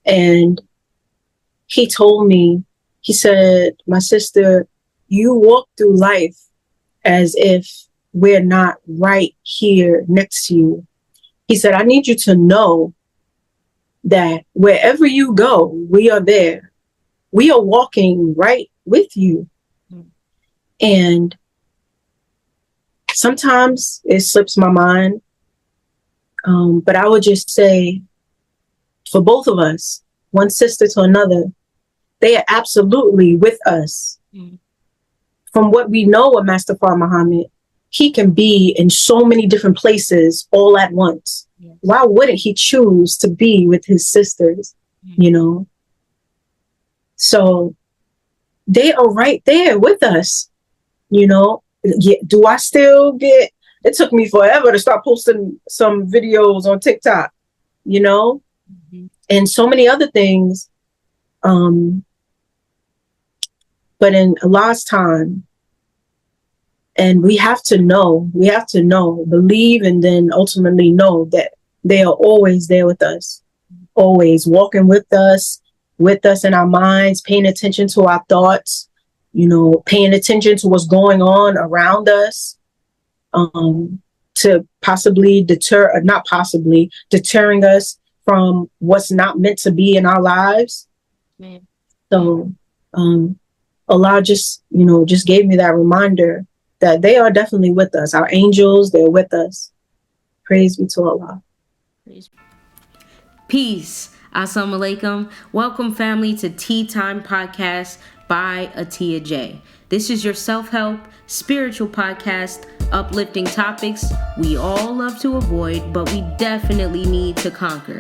And he told me, he said, my sister, you walk through life as if we're not right here next to you. He said, I need you to know that wherever you go, we are there. We are walking right with you. And sometimes it slips my mind. But I would just say, for both of us, one sister to another, they are absolutely with us. From what we know of Master Fard Muhammad, he can be in so many different places all at once. Yes. Why wouldn't he choose to be with his sisters, you know? So they are right there with us, you know? Do I still get, it took me forever to start posting some videos on TikTok, you know? And so many other things. But in Allah's time, and we have to know, believe, and then ultimately know that they are always there with us, always walking with us in our minds, paying attention to our thoughts, you know, paying attention to what's going on around us, to possibly deterring us from what's not meant to be in our lives. Man. So, Allah just gave me that reminder that they are definitely with us. Our angels, they're with us. Praise be to Allah. Peace. Assalamu alaikum. Welcome, family, to Tea Time Podcast by Atiya J. This is your self-help, spiritual podcast, uplifting topics we all love to avoid, but we definitely need to conquer.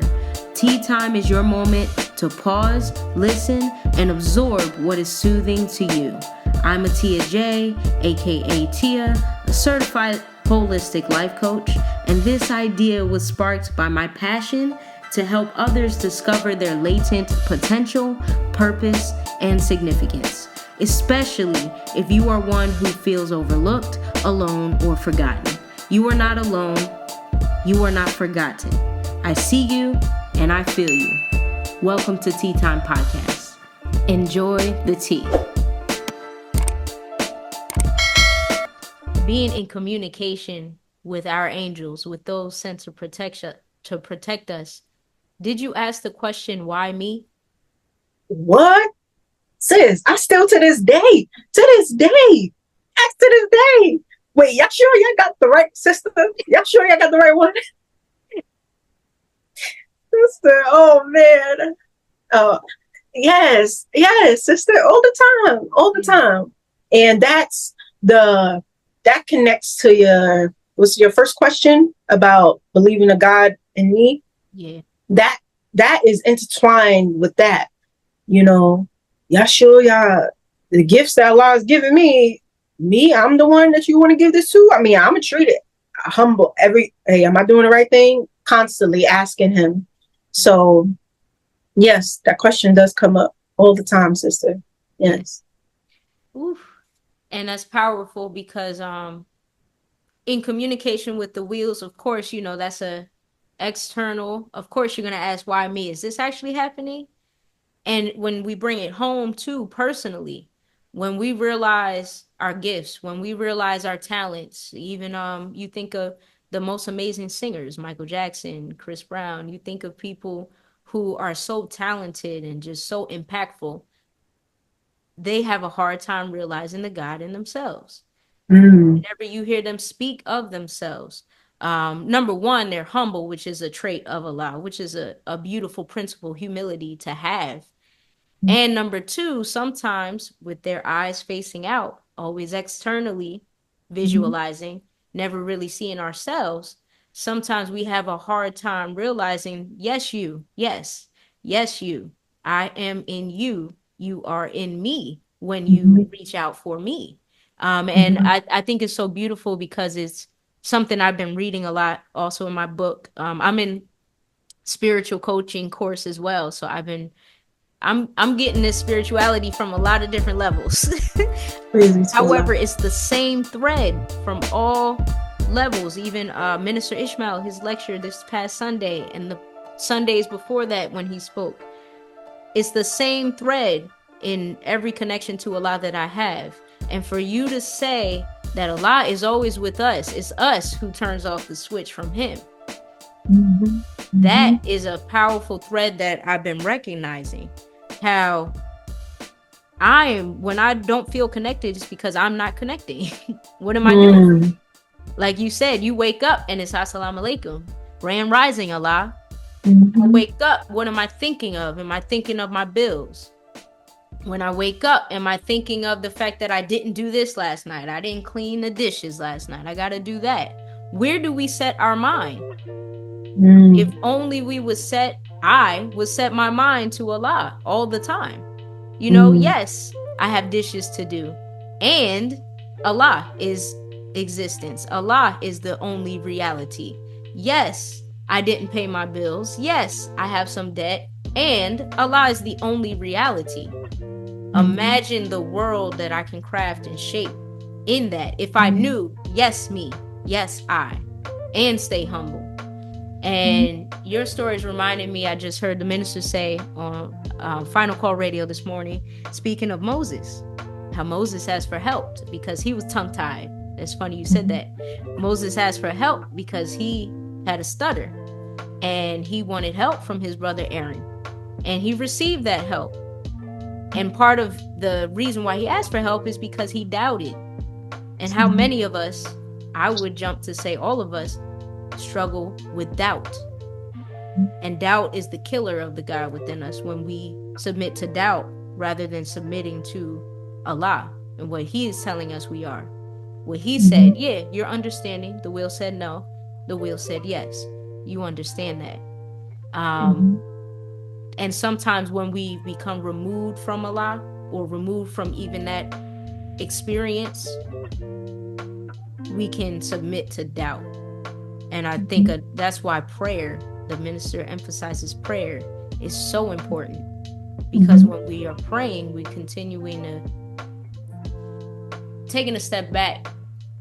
Tea time is your moment to pause, listen, and absorb what is soothing to you. I'm Atiya J, aka Tia, a certified holistic life coach, and this idea was sparked by my passion to help others discover their latent potential, purpose, and significance, especially if you are one who feels overlooked, alone, or forgotten. You are not alone. You are not forgotten. I see you and I feel you. Welcome to Tea Time Podcast. Enjoy the tea. Being in communication with our angels, with those sent to protect us, did you ask the question, why me? What? Sis, I still to this day, ask to this day. Wait, y'all sure y'all got the right sister? Y'all sure y'all got the right one? Sister, oh man. Yes, sister, all the time. And that connects to was your first question about believing a God in me? Yeah. That is intertwined with that. You know, y'all sure the gifts that Allah has given me, I'm the one that you want to give this to? I mean, I'm going to treat it humble. Hey, am I doing the right thing? Constantly asking him. So, yes, that question does come up all the time, sister. Yes. Oof. And that's powerful because in communication with the wheels, of course, you know, that's a external. Of course, you're going to ask, why me? Is this actually happening? And when we bring it home too, personally, when we realize our gifts, when we realize our talents, even you think of the most amazing singers, Michael Jackson, Chris Brown, you think of people who are so talented and just so impactful, they have a hard time realizing the God in themselves. Whenever you hear them speak of themselves, number one, they're humble, which is a trait of Allah, which is a beautiful principle, humility to have. And number two, sometimes with their eyes facing out, always externally visualizing, never really seeing ourselves, sometimes we have a hard time realizing, yes, you, I am in you, you are in me when you reach out for me. And I think it's so beautiful because it's something I've been reading a lot also in my book. I'm in spiritual coaching course as well. So I'm getting this spirituality from a lot of different levels. However, it's the same thread from all levels. Even Minister Ishmael, his lecture this past Sunday and the Sundays before that when he spoke, It's the same thread in every connection to Allah that I have. And for you to say that Allah is always with us, it's us who turns off the switch from him. That is a powerful thread that I've been recognizing. How when I don't feel connected, it's because I'm not connecting. What am I doing? Like you said, you wake up and it's Assalamu alaikum. Grand rising, Allah. I wake up, what am I thinking of? Am I thinking of my bills? When I wake up, am I thinking of the fact that I didn't do this last night? I didn't clean the dishes last night. I got to do that. Where do we set our mind? If only we would I would set my mind to Allah all the time. You know, yes, I have dishes to do. And Allah is existence. Allah is the only reality. Yes, I didn't pay my bills. Yes, I have some debt. And Allah is the only reality. Imagine the world that I can craft and shape in that. If I knew, yes, me, yes, I, and stay humble. And your stories reminded me, I just heard the minister say on Final Call Radio this morning, speaking of Moses, how Moses asked for help because he was tongue-tied. It's funny you said that. Moses asked for help because he had a stutter and he wanted help from his brother Aaron. And he received that help. And part of the reason why he asked for help is because he doubted. And how many of us, I would jump to say all of us, struggle with doubt. And doubt is the killer of the God within us when we submit to doubt rather than submitting to Allah and what he is telling us we are. What he said, yeah, you're understanding. The will said no. The will said yes. You understand that. And sometimes when we become removed from Allah or removed from even that experience, we can submit to doubt. And I think that's why prayer, the minister emphasizes prayer, is so important. Because when we are praying, we're continuing to, taking a step back,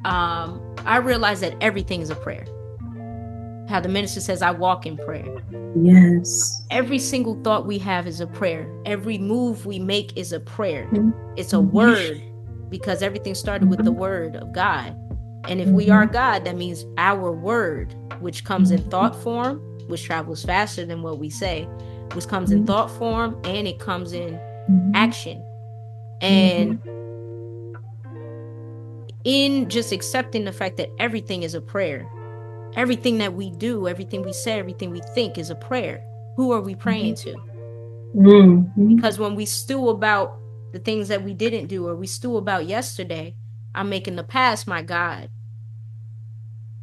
I realize that everything is a prayer. How the minister says, I walk in prayer. Yes. Every single thought we have is a prayer. Every move we make is a prayer. It's a word, because everything started with the word of God. And if we are God, that means our word, which comes in thought form, which travels faster than what we say, which comes in thought form, and it comes in action. And in just accepting the fact that everything is a prayer, everything that we do, everything we say, everything we think is a prayer. Who are we praying to? Because when we stew about the things that we didn't do, or we stew about yesterday, I'm making the past my God.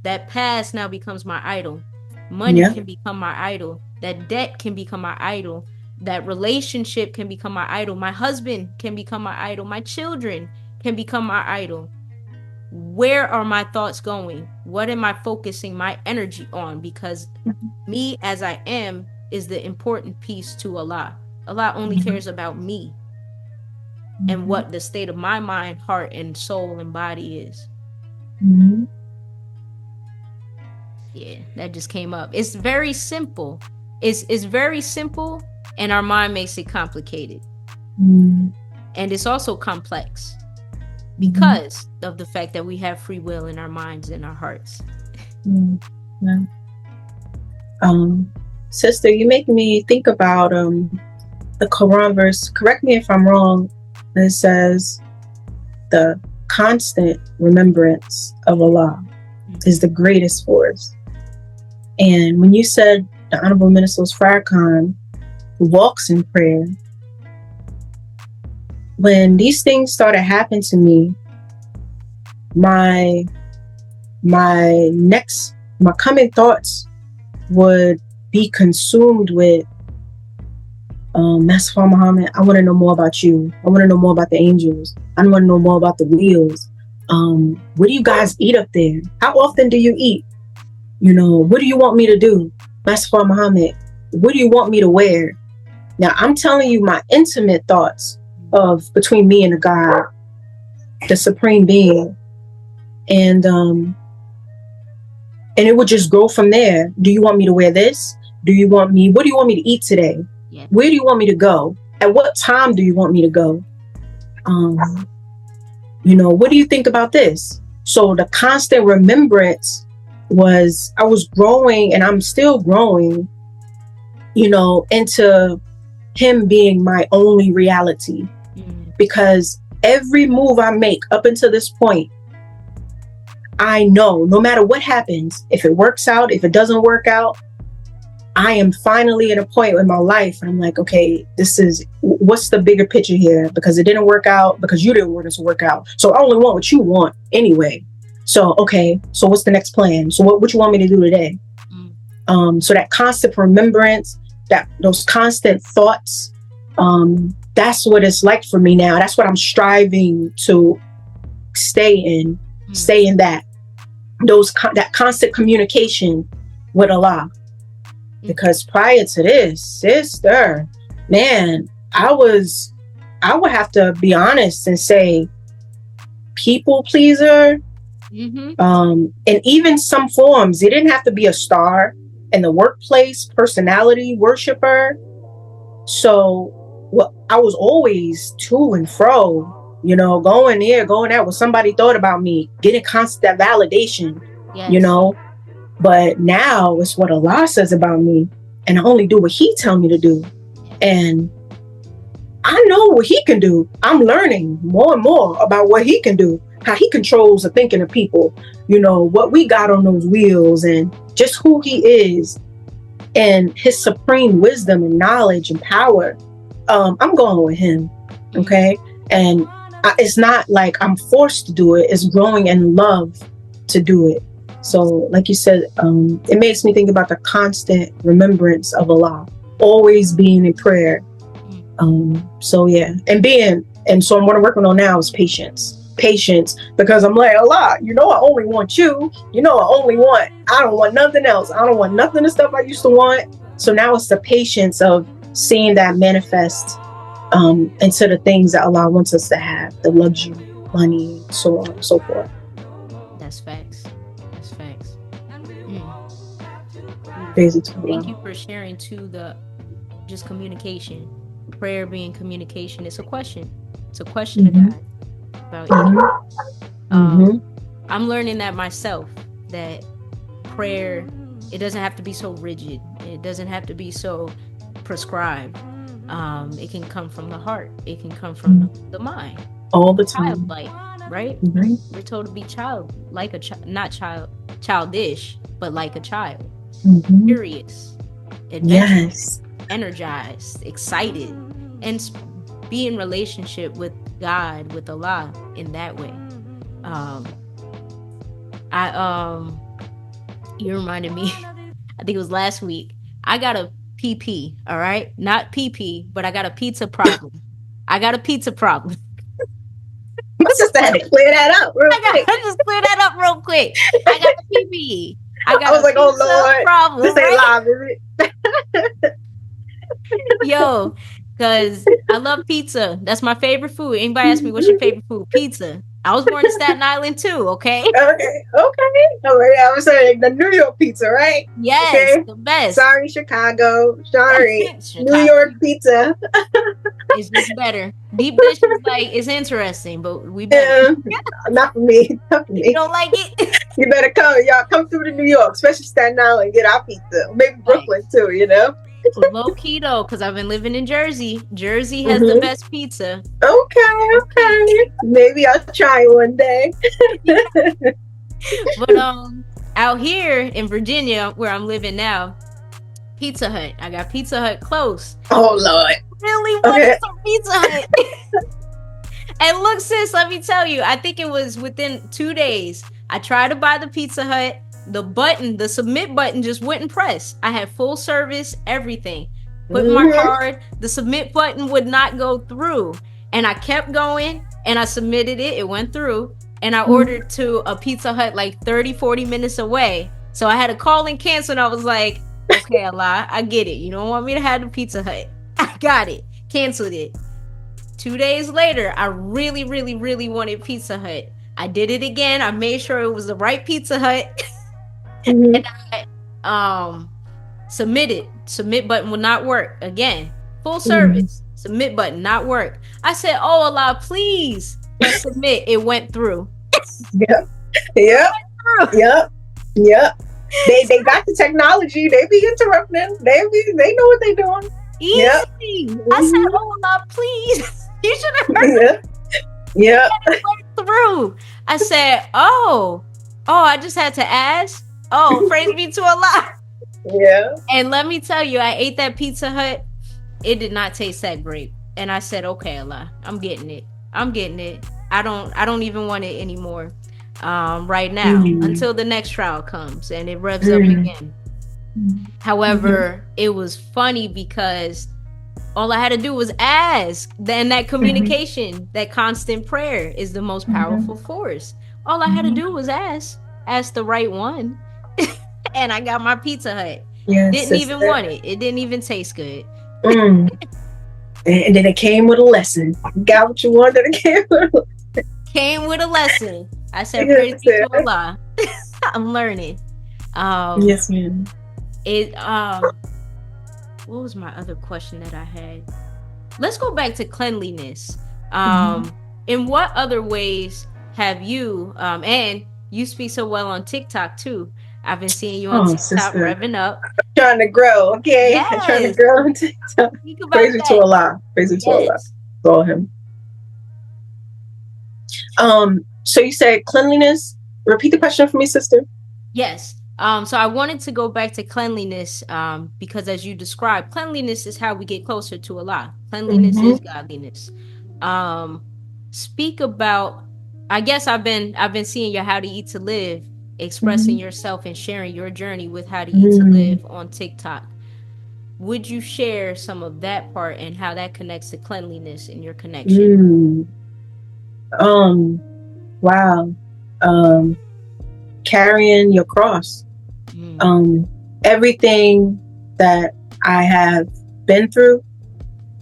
That past now becomes my idol. Money can become my idol. That debt can become my idol. That relationship can become my idol. My husband can become my idol. My children can become my idol. Where are my thoughts going? What am I focusing my energy on? Because me as I am is the important piece to Allah. Allah only cares about me and what the state of my mind, heart, and soul and body is. Yeah, that just came up. It's very simple. It's very simple, and our mind makes it complicated. And it's also complex because of the fact that we have free will in our minds and our hearts. Sister, you make me think about the Quran verse. Correct me if I'm wrong. It says the constant remembrance of Allah is the greatest force. And when you said the Honorable Minister Farrakhan walks in prayer, when these things started happening to me, my coming thoughts would be consumed with Master Muhammad, I want to know more about you. I want to know more about the angels. I want to know more about the wheels. What do you guys eat up there? How often do you eat? You know, what do you want me to do? Master Muhammad, what do you want me to wear? Now, I'm telling you my intimate thoughts of between me and the God, the supreme being. And it would just go from there. Do you want me to wear this? What do you want me to eat today? Yeah. Where do you want me to go? At what time do you want me to go? What do you think about this? So the constant remembrance was, I was growing, and I'm still growing, into him being my only reality. Because every move I make up until this point, I know no matter what happens, if it works out, if it doesn't work out, I am finally at a point in my life and I'm like, okay, what's the bigger picture here? Because it didn't work out, because you didn't want it to work out. So I only want what you want anyway. So, okay, so what's the next plan? So what you want me to do today? So that constant remembrance, those constant thoughts, that's what it's like for me now. That's what I'm striving to stay in that constant communication with Allah. Because prior to this, sister, man, I would have to be honest and say people pleaser. And even some forms, it didn't have to be a star in the workplace, personality worshiper. So I was always to and fro, going here, going there, what somebody thought about me, getting constant validation, But now it's what Allah says about me, and I only do what He tell me to do. And I know what He can do. I'm learning more and more about what He can do, how He controls the thinking of people, what we got on those wheels, and just who He is, and His supreme wisdom and knowledge and power. I'm going with Him, okay? And it's not like I'm forced to do it. It's growing in love to do it. So, like you said, it makes me think about the constant remembrance of Allah, always being in prayer. So yeah, and so what I'm working on now is patience, because I'm like, Allah, I only want you. I don't want nothing else. I don't want nothing of the stuff I used to want. So now it's the patience of seeing that manifest into the things that Allah wants us to have, the luxury, money, so on and so forth. That's facts. Thank you for sharing just communication, prayer being communication. It's a question to God about you. I'm learning that myself, that prayer, it doesn't have to be so rigid, it doesn't have to be so prescribed. It can come from the heart, it can come from the mind, all the time, childlike, right? We're told to be not childish, but like a child. Curious, adventurous, energized, excited, and be in relationship with God, with Allah in that way. You reminded me, I think it was last week, I got a PP, all right? Not PP, but I got a pizza problem. I just had to clear that up real quick. I just clear that up real quick. I got a PP. I was like, oh Lord, problem, this ain't live, is it? Yo, because I love pizza. That's my favorite food. Anybody ask me, what's your favorite food? Pizza. I was born in Staten Island too, okay? Okay. All right, I was saying the New York pizza, right? Yes, the best. Sorry, Chicago. Sorry, New York pizza. It's just better. Deep dish is it's interesting, but we better. Not for me. You don't like it? You better come. Y'all come through to New York, especially Staten Island, get our pizza. Maybe Brooklyn too, Low key though, because I've been living in Jersey. Jersey has the best pizza. Okay. Maybe I'll try one day. But out here in Virginia, where I'm living now, Pizza Hut. I got Pizza Hut close. Oh Lord. Really wanted some Pizza Hut. And look, sis, let me tell you, I think it was within 2 days. I tried to buy the Pizza Hut. The submit button just wouldn't press. I had full service, everything. Put my card, the submit button would not go through. And I kept going and I submitted it. It went through. And I ordered to a Pizza Hut 30, 40 minutes away. So I had to call and cancel. And I was like, okay, Allah, I get it. You don't want me to have the Pizza Hut. I got it. Canceled it. 2 days later, I really, really, really wanted Pizza Hut. I did it again. I made sure it was the right Pizza Hut. And I submitted. Submit button would not work again. full service. Submit button, not work. I said, oh Allah, please press submit. It went through. Yep. Yep. Yep. Yep. They got the technology. They be interrupting. They know what they doing. Easy. Yep. I said, oh Allah, please. You should have heard. Yeah. It went through. I said, oh, I just had to ask. Oh, praise be to Allah. Yeah. And let me tell you, I ate that Pizza Hut. It did not taste that great. And I said, okay, Allah, I'm getting it. I don't even want it anymore right now until the next trial comes and it revs up again. However, it was funny because all I had to do was ask. Then that communication, that constant prayer is the most powerful force. All I had to do was ask the right one. And I got my Pizza Hut. Yes, didn't even want it. It didn't even taste good. And then it came with a lesson. You got what you wanted. It came with a lesson. I said, praise be to Allah. I'm learning. Yes, ma'am. What was my other question that I had? Let's go back to cleanliness. In what other ways have you, and you speak so well on TikTok too. I've been seeing you on TikTok, sister. Revving up. Trying to grow, okay? Yes. Trying to grow on TikTok. Praise be to Allah. Praise be to Allah. All him. So you said cleanliness. Repeat the question for me, sister. Yes. So I wanted to go back to cleanliness because as you described, cleanliness is how we get closer to Allah. Cleanliness is godliness. Speak about, I guess I've been seeing your How to Eat to Live, expressing yourself and sharing your journey with How to Eat to Live on TikTok. Would you share some of that part and how that connects to cleanliness in your connection? Wow. Carrying your cross. Everything that I have been through,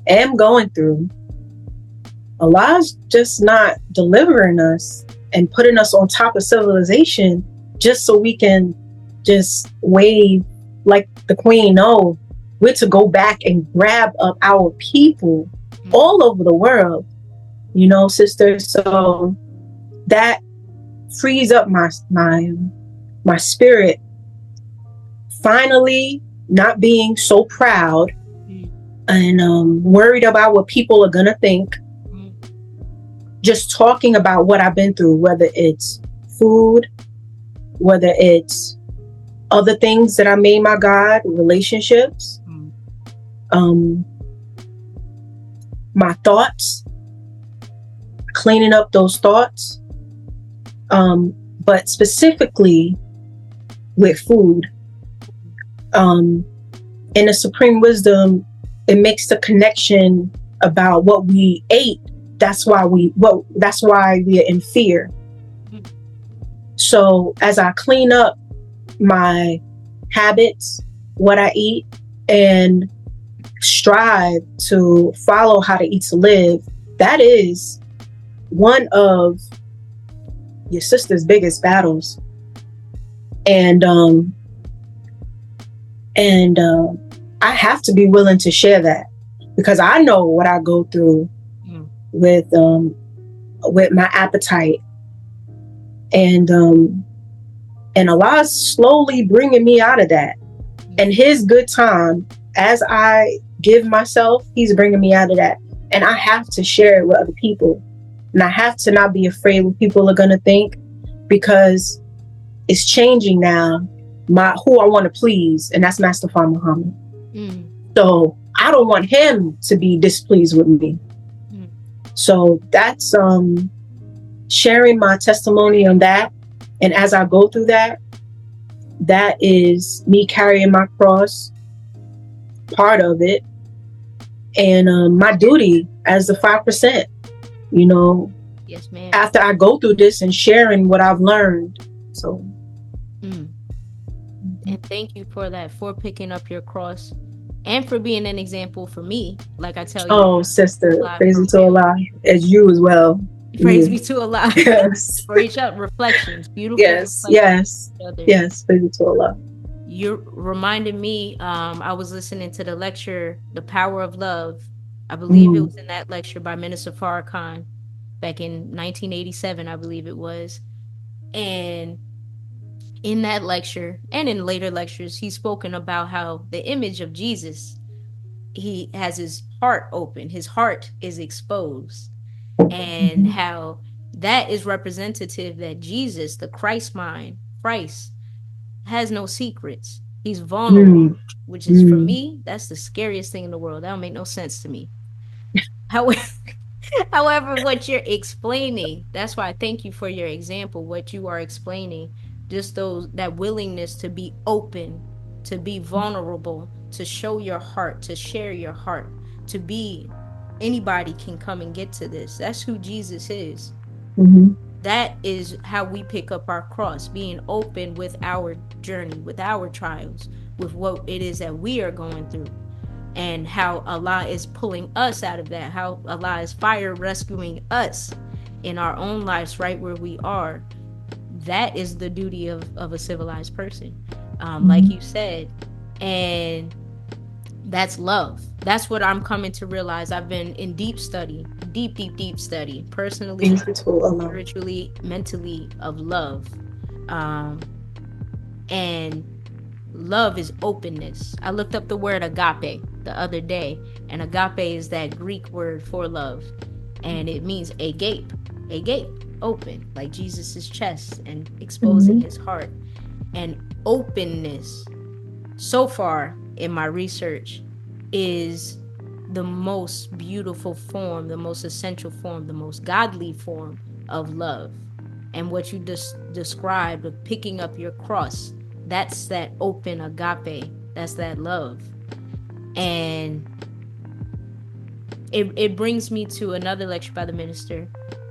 am going through, Allah's just not delivering us and putting us on top of civilization just so we can just wave like the queen. No, we're to go back and grab up our people all over the world, you know, sister. So that frees up my spirit. Finally, not being so proud and worried about what people are gonna think. Just talking about what I've been through, whether it's food, whether it's other things that I made my God, relationships, my thoughts, cleaning up those thoughts, but specifically with food. In the Supreme Wisdom, it makes the connection about what we ate. That's why we are in fear. So as I clean up my habits, what I eat, and strive to follow How to Eat to Live, that is one of your sister's biggest battles. And I have to be willing to share that because I know what I go through with my appetite, and Allah's slowly bringing me out of that. And His good time, as I give myself, He's bringing me out of that. And I have to share it with other people, and I have to not be afraid what people are gonna think, because it's changing now. Who I want to please, and that's Mustafa Muhammad. So I don't want him to be displeased with me. So that's sharing my testimony on that. And as I go through that, that is me carrying my cross, part of it, and my duty as the 5%, you know. Yes, ma'am. After I go through this and sharing what I've learned. So and thank you for that, for picking up your cross and for being an example for me. Like I tell you. Oh, sister, praise be to Allah, as you as well. Praise be to Allah. Yes. For each other, reflections, beautiful. Yes, reflections. Yes, praise be to Allah. you're reminding me, I was listening to the lecture, The Power of Love. I believe it Mm, was in that lecture by Minister Farrakhan back in 1987, I believe it was. And in that lecture and in later lectures, he's spoken about how the image of Jesus, he has his heart open, his heart is exposed, and mhm, how that is representative that Jesus, the Christ mind, Christ, has no secrets. He's vulnerable, mm, which is for mm, me, that's the scariest thing in the world. That don't make no sense to me. However, however, what you're explaining, that's why I thank you for your example. What you are explaining, just those that willingness to be open, to be vulnerable, to show your heart, to share your heart, to be anybody can come and get to this. That's who Jesus is. mhm, That is how we pick up our cross, being open with our journey, with our trials, with what it is that we are going through, and how Allah is pulling us out of that, how Allah is fire rescuing us in our own lives right where we are. That is the duty of a civilized person, like mhm. you said. And that's love. That's what I'm coming to realize. I've been in deep study, deep study, personally, Beautiful alone. spiritually, mentally, of love. Um, and love is openness. I looked up the word agape the other day, and agape is that Greek word for love, and it means a gape, open, like Jesus's chest and exposing Mhm, his heart. And openness, so far in my research, is the most beautiful form, the most essential form, the most godly form of love. And what you just described of picking up your cross, that's that open agape, that's that love. And it brings me to another lecture by the minister,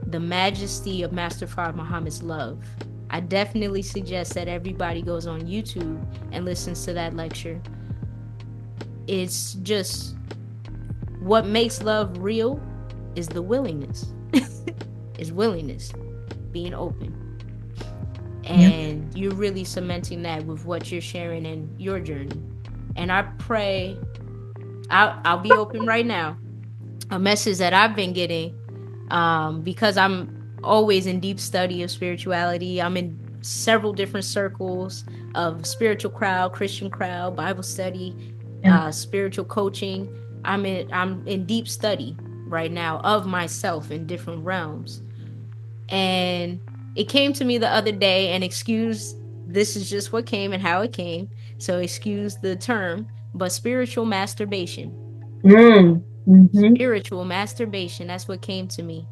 The Majesty of Master Fard Muhammad's Love. I definitely suggest that everybody goes on YouTube and listens to that lecture. It's just what makes love real is the willingness. Is willingness, being open. yep. And you're really cementing that with what you're sharing in your journey. And I pray, I'll be open right now. A message that I've been getting, because I'm always in deep study of spirituality. I'm in several different circles of spiritual crowd, Christian crowd, Bible study, Yeah. spiritual coaching. I'm in deep study right now of myself in different realms. And it came to me the other day, and excuse, this is just what came and how it came. So excuse the term, but spiritual masturbation. Mm, mhm, Spiritual masturbation, that's what came to me.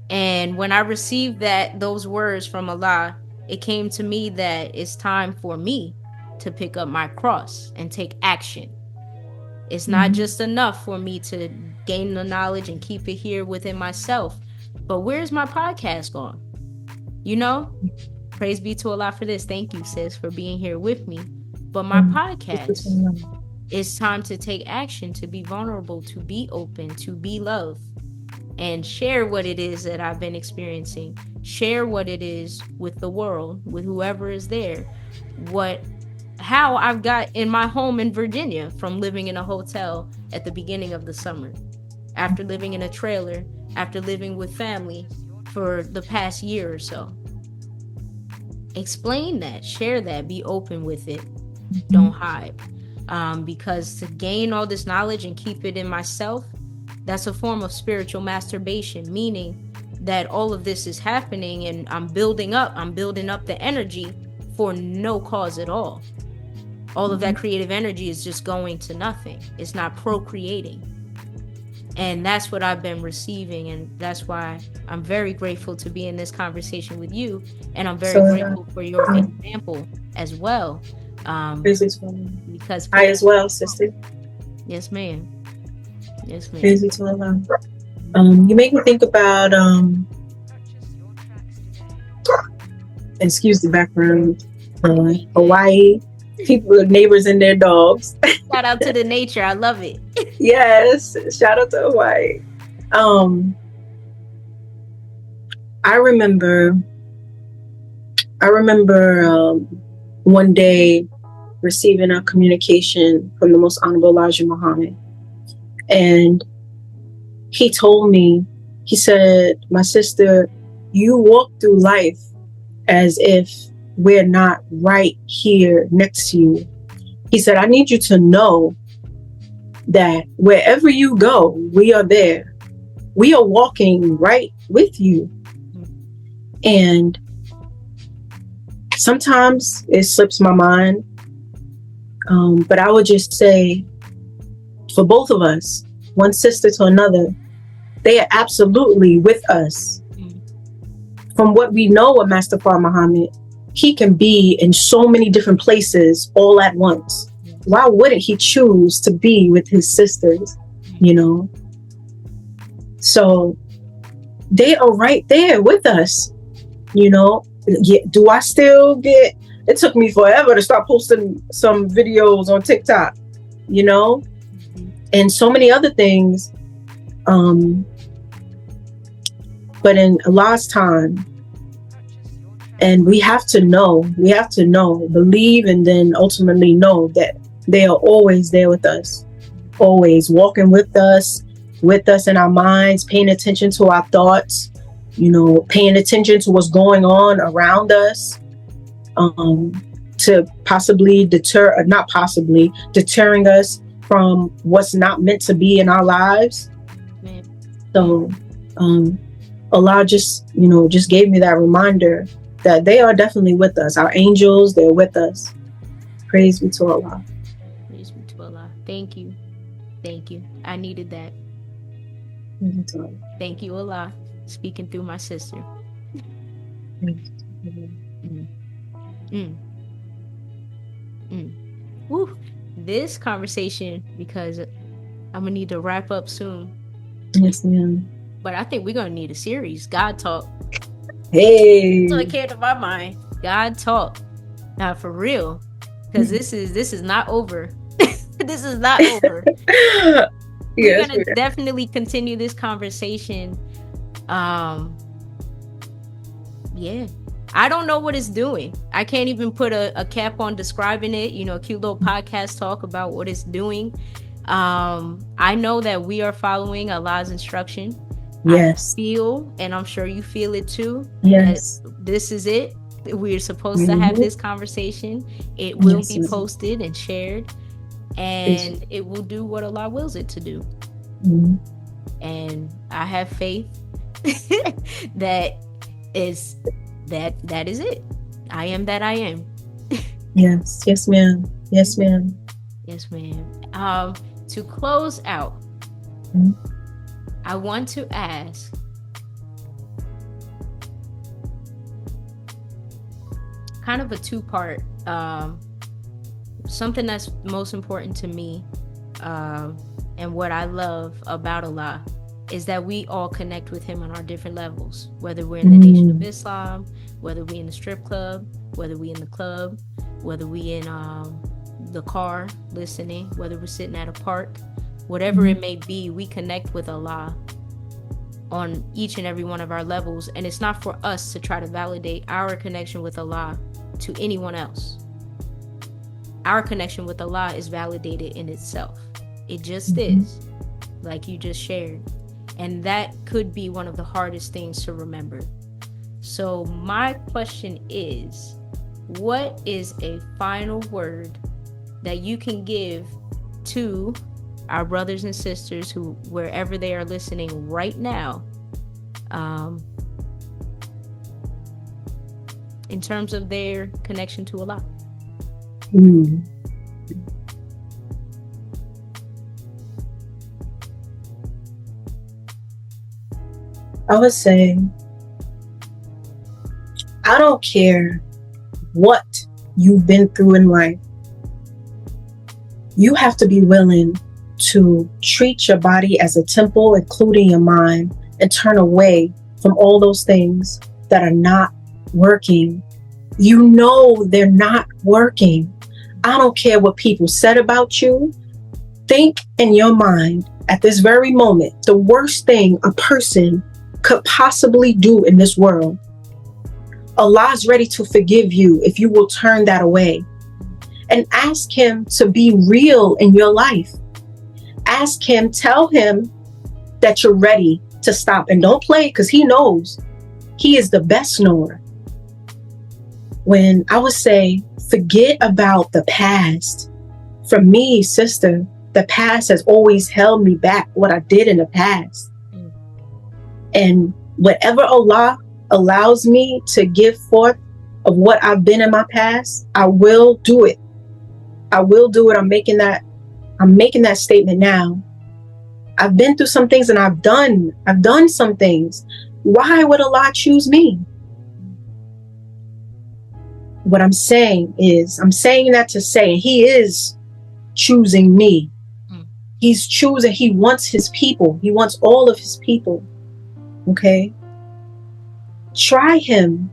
And when I received those words from Allah, it came to me that it's time for me to pick up my cross and take action. It's not mhm, just enough for me to gain the knowledge and keep it here within myself, but where's my podcast gone? You know, praise be to Allah for this. Thank you, sis, for being here with me. But my mm. Beautiful podcast, alone. it's time to take action, to be vulnerable, to be open, to be love, and share what it is that I've been experiencing. Share what it is with the world, with whoever is there. What how I've got in my home in Virginia from living in a hotel at the beginning of the summer, after living in a trailer, after living with family for the past year or so. Explain that, share that, be open with it. Don't Mhm, hide. Because to gain all this knowledge and keep it in myself, that's a form of spiritual masturbation, meaning that all of this is happening and I'm building up the energy for no cause at all. All of that mhm. creative energy is just going to nothing. It's not procreating. And that's what I've been receiving. And that's why I'm very grateful to be in this conversation with you. And I'm very So, grateful for your yeah, example as well. Um, busy to alone. because I for as well, sister. yes, ma'am. Yes, ma'am. Busy to alone. You make me think about excuse the background, Hawaii people, neighbors and their dogs. Shout out to the nature. I love it. Yes, shout out to Hawaii. Um, I remember, I remember one day receiving a communication from the Most Honorable Elijah Muhammad. And he told me, he said, my sister, you walk through life as if we're not right here next to you. He said, I need you to know that wherever you go, we are there. We are walking right with you. And sometimes it slips my mind. But I would just say, for both of us, one sister to another, they are absolutely with us. From what we know of Master Fard Muhammad, he can be in so many different places all at once. Why wouldn't he choose to be with his sisters, you know? So they are right there with us, you know? Do I still get, it took me forever to start posting some videos on TikTok, you know? And so many other things. But in Allah's time, and we have to know, believe, and then ultimately know that they are always there with us, always walking with us in our minds, paying attention to our thoughts, you know, paying attention to what's going on around us, to possibly deterring us from what's not meant to be in our lives. So Allah just gave me that reminder that they are definitely with us. Our angels, they're with us. Praise be to Allah. Praise be to Allah. Thank you. I needed that. Thank you, Allah, speaking through my sister. Woo. This conversation, because I'm gonna need to wrap up soon. Yes, ma'am. But I think we're gonna need a series, God Talk. Hey. So it came to my mind, God Talk. Now for real, because this is not over. This is not over. We're gonna definitely continue this conversation. Yeah. I don't know what it's doing. I can't even put a cap on describing it, you know, a cute little podcast talk about what it's doing. I know that we are following Allah's instruction. Yes. I feel, and I'm sure you feel it too. Yes. This is it. We're supposed to have this conversation. It will be posted and shared, and it will do what Allah wills it to do. And I have faith that is it. I am that I am. Yes ma'am. To close out, I want to ask, kind of a two-part, something that's most important to me, and what I love about Allah is that we all connect with him on our different levels, whether we're in the Nation of Islam, whether we in the strip club, whether we in the club, whether we in the car listening, whether we're sitting at a park, whatever it may be, we connect with Allah on each and every one of our levels. And it's not for us to try to validate our connection with Allah to anyone else. Our connection with Allah is validated in itself. It just is, like you just shared. And that could be one of the hardest things to remember. So my question is, what is a final word that you can give to our brothers and sisters who, wherever they are listening right now, in terms of their connection to Allah? I would say, I don't care what you've been through in life. You have to be willing to treat your body as a temple, including your mind, and turn away from all those things that are not working. You know they're not working. I don't care what people said about you. Think in your mind at this very moment, the worst thing a person could possibly do in this world. Allah's ready to forgive you if you will turn that away. and ask him to be real in your life. Ask him, tell him that you're ready to stop, and don't play, because he knows. He is the best knower. When I would say, forget about the past. For me, sister, the past has always held me back, what I did in the past. And whatever Allah allows me to give forth of what I've been in my past, I will do it. I will do it. I'm making that statement now. I've been through some things, and I've done some things. Why would Allah choose me? What I'm saying is, I'm saying that to say he is choosing me. He's choosing, he wants his people. He wants all of his people. Okay? Try him.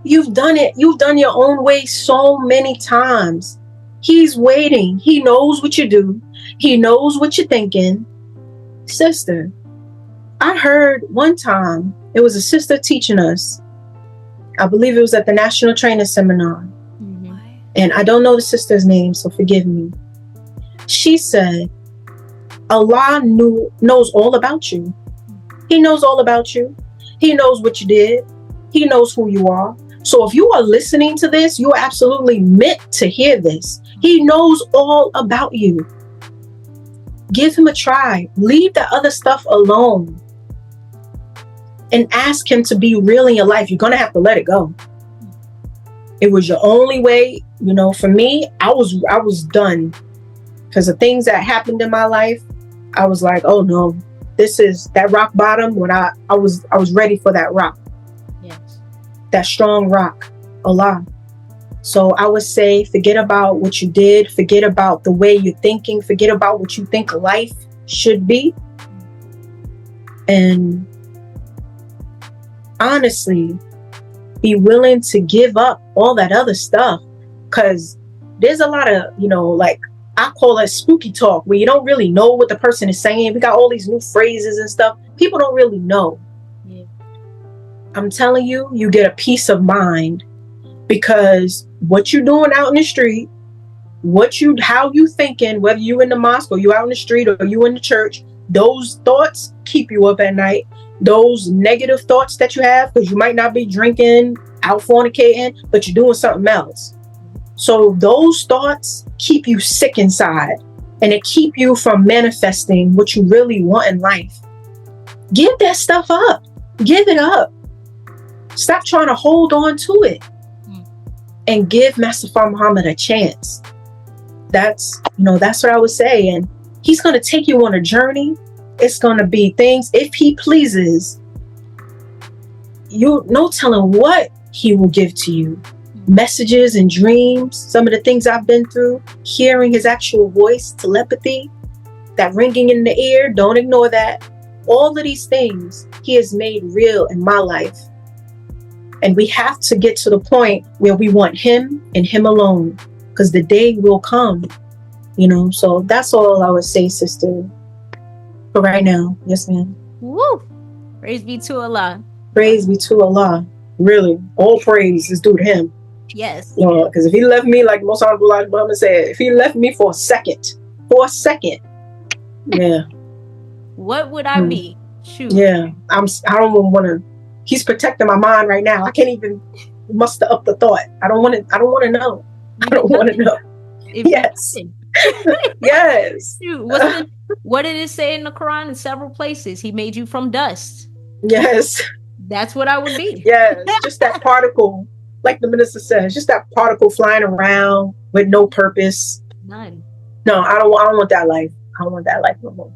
You've done it. You've done your own way so many times. He's waiting. He knows what you do. He knows what you're thinking. Sister, I heard one time, it was a sister teaching us. I believe it was at the National Trainer Seminar. And I don't know the sister's name, so forgive me. She said, Allah knows all about you. He knows all about you. He knows what you did. He knows who you are. So if you are listening to this, you are absolutely meant to hear this. He knows all about you. Give him a try. Leave that other stuff alone. And ask him to be real in your life. You're going to have to let it go. It was your only way. You know, for me, I was done. Because the things that happened in my life, I was like, oh no, this is that rock bottom when I was ready for that rock. Yes. That strong rock. Allah. So I would say, forget about what you did. Forget about the way you're thinking. Forget about what you think life should be. And honestly, be willing to give up all that other stuff. Because there's a lot of, like, I call it spooky talk, where you don't really know what the person is saying. We got all these new phrases and stuff. People don't really know. Yeah. I'm telling you, you get a peace of mind. Because what you're doing out in the street, how you thinking, whether you in the mosque or you out in the street or you in the church, those thoughts keep you up at night. Those negative thoughts that you have, because you might not be drinking, out fornicating, but you're doing something else. So those thoughts keep you sick inside, and it keep you from manifesting what you really want in life. Give that stuff up. Give it up. Stop trying to hold on to it. And give Master Muhammad a chance. That's what I would say. And he's going to take you on a journey. It's going to be things, if he pleases, no telling what he will give to you. Messages and dreams, some of the things I've been through, hearing his actual voice, telepathy, that ringing in the ear, don't ignore that. All of these things he has made real in my life. And we have to get to the point where we want him and him alone, because the day will come, So that's all I would say, sister, for right now. Yes, ma'am. Woo! Praise be to Allah. Praise be to Allah. Really, all praise is due to him. Yes. Because if he left me, like most Honorable Elijah Muhammad said, if he left me for a second, yeah. What would I be? Shoot. Yeah, I don't want to. He's protecting my mind right now. I can't even muster up the thought. I don't want to know. I don't want to know. Yes. Yes. Shoot, what did it say in the Quran in several places? He made you from dust. Yes. That's what I would be. Yes. Just that particle, like the minister says, just that particle flying around with no purpose. None. No, I don't want that life. I don't want that life no more.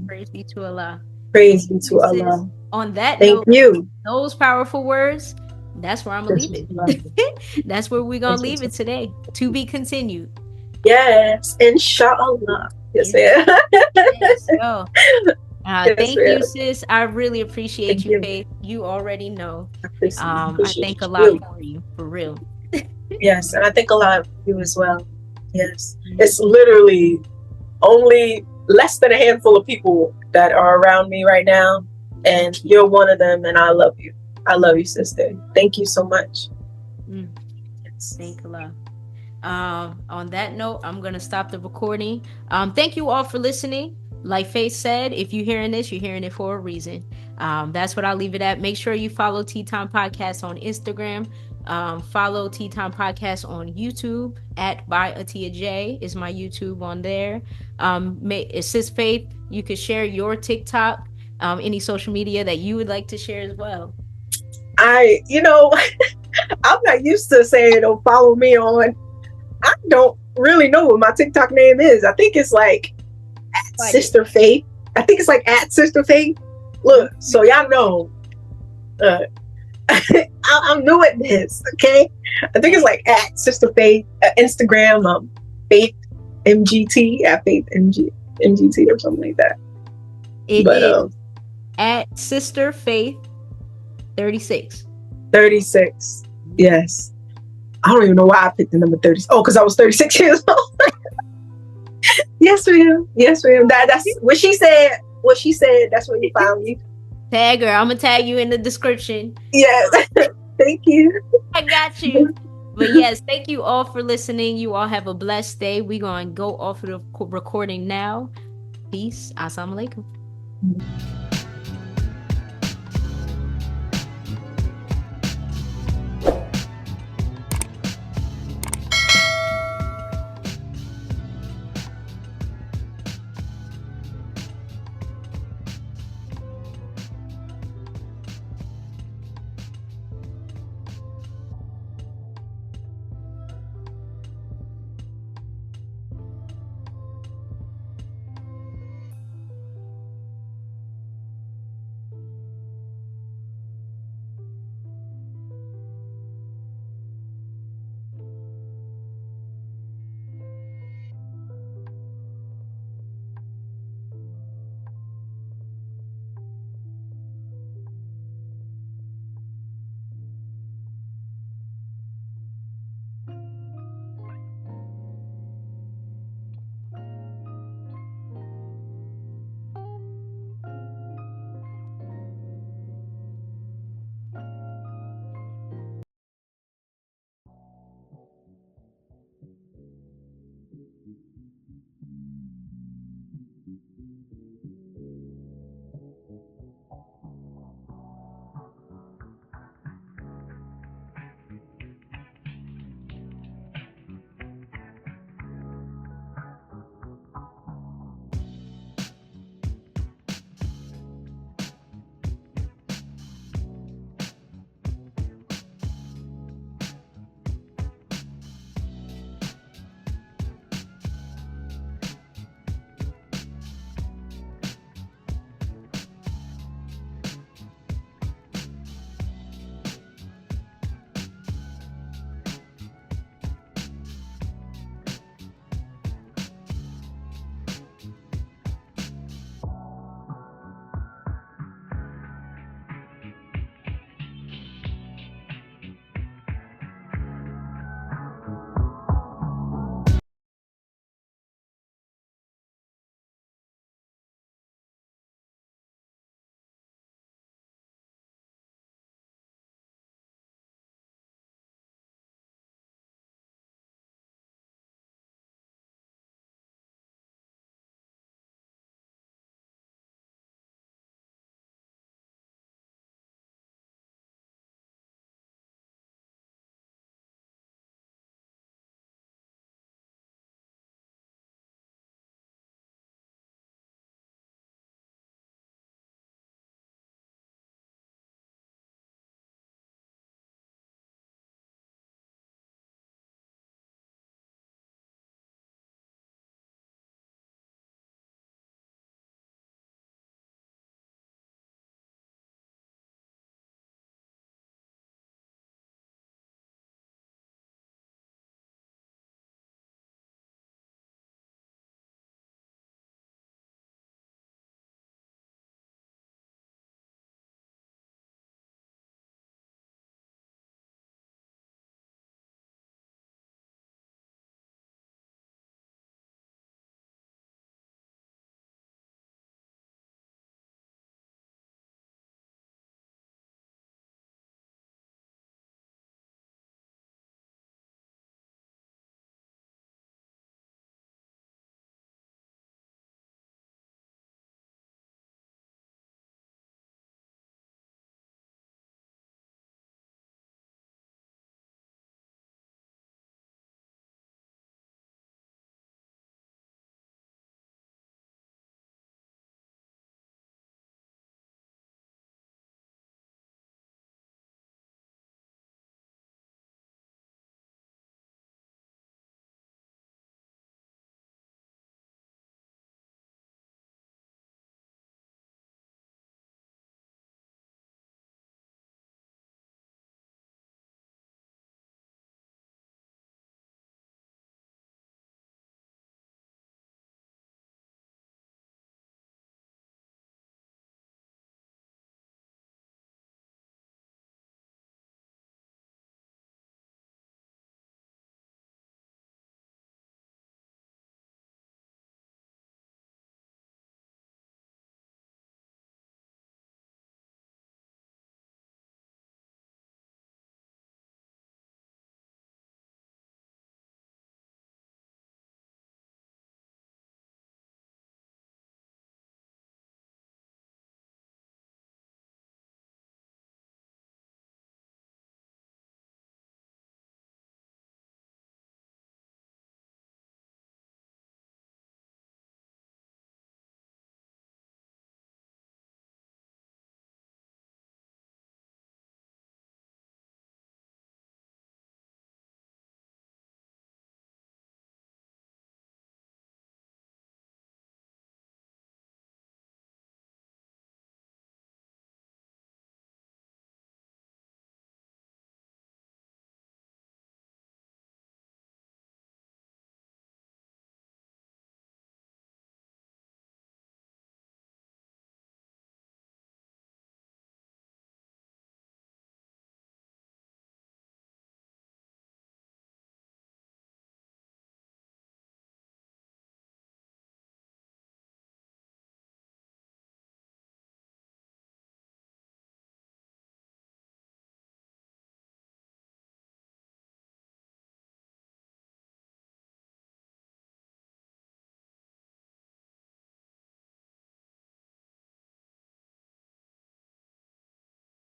Praise be to Allah. Praise be to Allah. On that note, thank you. Those powerful words, that's where I'm going to leave it. That's where we're going to leave it today. To be continued. Yes, inshallah. Yes, ma'am. Yes, so, thank you, sis. I really appreciate you, Faith. You already know. I thank Allah for you, for real. Yes, and I thank Allah for you as well. Yes. It's literally only less than a handful of people that are around me right now. And you're one of them, and I love you. I love you, sister. Thank you so much. Yes. Thank Allah. On that note, I'm gonna stop the recording. Thank you all for listening. Like Faith said, if you're hearing this, you're hearing it for a reason. That's what I'll leave it at. Make sure you follow Tea Time Podcast on Instagram. Follow Tea Time Podcast on YouTube at ByAtiyaJ is my YouTube on there. Assist Faith, you could share your TikTok, any social media that you would like to share as well. I'm not used to saying, "Oh, follow me on." I don't really know what my TikTok name is. I think it's like Sister Faith. I think it's like at Sister Faith. Look, so y'all know, I'm new at this. Okay, I think it's like at Sister Faith. Instagram, Faith MGT at Faith MGT or something like that. It is at Sister Faith 36. 36. Yes. I don't even know why I picked the number 30. Oh, because I was 36 years old. Yes, ma'am. Yes, ma'am. That's what she said. What she said. That's what you found me. Tag her. I'm gonna tag you in the description. Yes. Thank you. I got you. But yes, thank you all for listening. You all have a blessed day. We're gonna go off of the recording now. Peace. Assalamu alaikum.